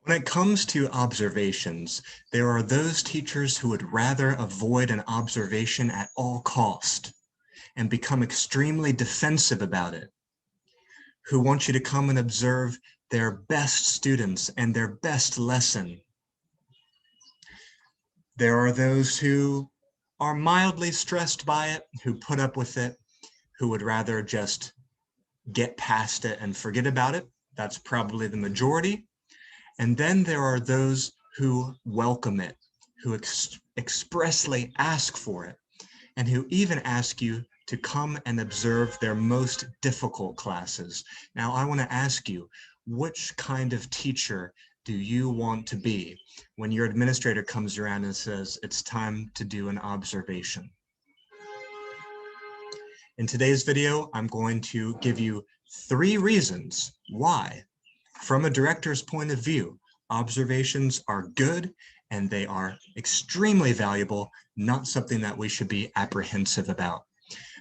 When it comes to observations, there are those teachers who would rather avoid an observation at all cost and become extremely defensive about it, who want you to come and observe their best students and their best lesson. There are those who are mildly stressed by it, who put up with it, who would rather just get past it and forget about it. That's probably the majority. And then there are those who welcome it, who expressly ask for it, and who even ask you to come and observe their most difficult classes. Now, I want to ask you, which kind of teacher do you want to be when your administrator comes around and says, it's time to do an observation? In today's video, I'm going to give you 3 reasons why, from a director's point of view, observations are good and they are extremely valuable, not something that we should be apprehensive about.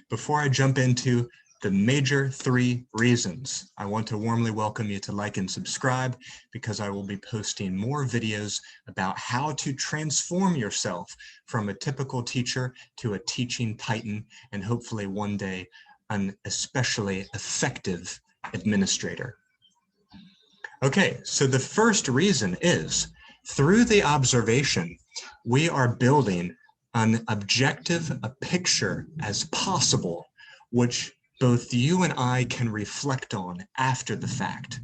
Before I jump into the major 3 reasons, I want to warmly welcome you to like and subscribe, because I will be posting more videos about how to transform yourself from a typical teacher to a teaching titan, and hopefully one day an especially effective administrator. Okay, so the first reason is, through the observation, we are building an objective, a picture as possible, which both you and I can reflect on after the fact.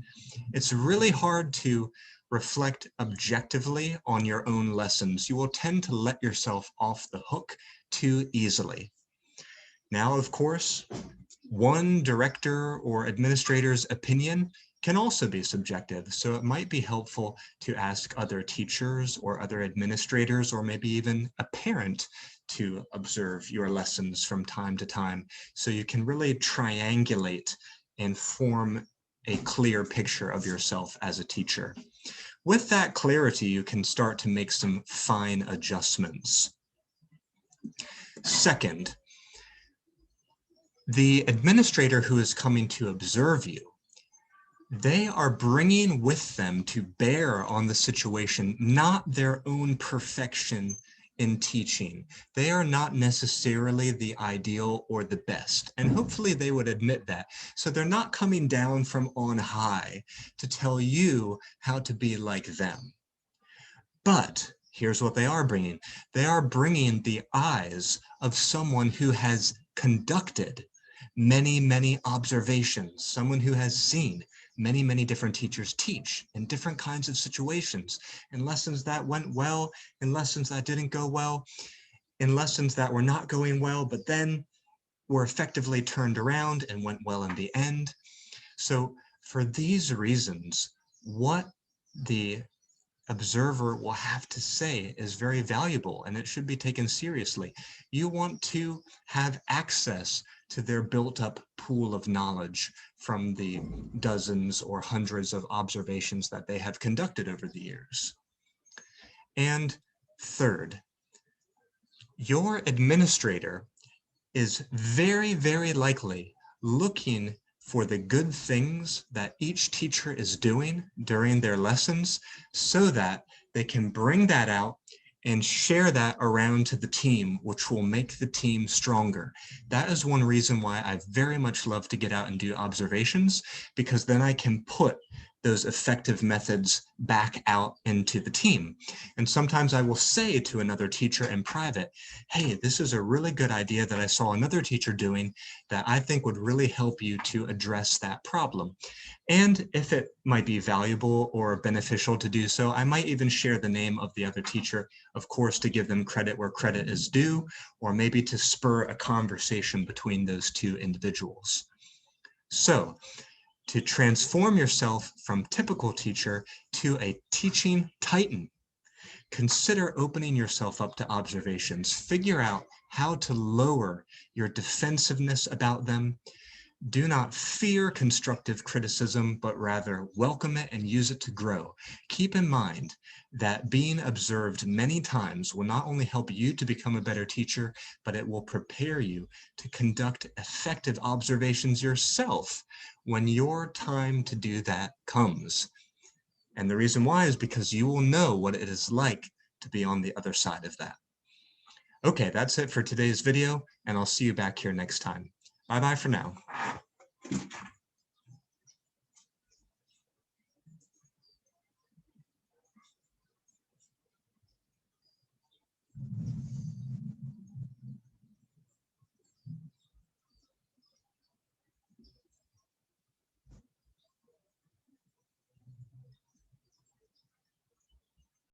It's really hard to reflect objectively on your own lessons. You will tend to let yourself off the hook too easily. Now, of course, one director or administrator's opinion can also be subjective, so it might be helpful to ask other teachers or other administrators, or maybe even a parent, to observe your lessons from time to time, so you can really triangulate and form a clear picture of yourself as a teacher. With that clarity, you can start to make some fine adjustments. Second, the administrator who is coming to observe you, they are bringing with them to bear on the situation not their own perfection in teaching. They are not necessarily the ideal or the best, and hopefully they would admit that. So they're not coming down from on high to tell you how to be like them. But here's what they are bringing. They are bringing the eyes of someone who has conducted many, many observations, someone who has seen many, many different teachers teach in different kinds of situations, in lessons that went well, in lessons that didn't go well, in lessons that were not going well, but then were effectively turned around and went well in the end. So for these reasons, what the observer will have to say is very valuable, and it should be taken seriously. You want to have access to their built-up pool of knowledge from the dozens or hundreds of observations that they have conducted over the years. And third, your administrator is very, very likely looking for the good things that each teacher is doing during their lessons, so that they can bring that out and share that around to the team, which will make the team stronger. That is one reason why I very much love to get out and do observations, because then I can put those effective methods back out into the team. And sometimes I will say to another teacher in private, hey, this is a really good idea that I saw another teacher doing that I think would really help you to address that problem. And if it might be valuable or beneficial to do so, I might even share the name of the other teacher, of course, to give them credit where credit is due, or maybe to spur a conversation between those two individuals. So, to transform yourself from typical teacher to a teaching titan, consider opening yourself up to observations. Figure out how to lower your defensiveness about them. Do not fear constructive criticism, but rather welcome it and use it to grow. Keep in mind that being observed many times will not only help you to become a better teacher, but it will prepare you to conduct effective observations yourself when your time to do that comes. And the reason why is because you will know what it is like to be on the other side of that. Okay, that's it for today's video, and I'll see you back here next time. Bye-bye for now.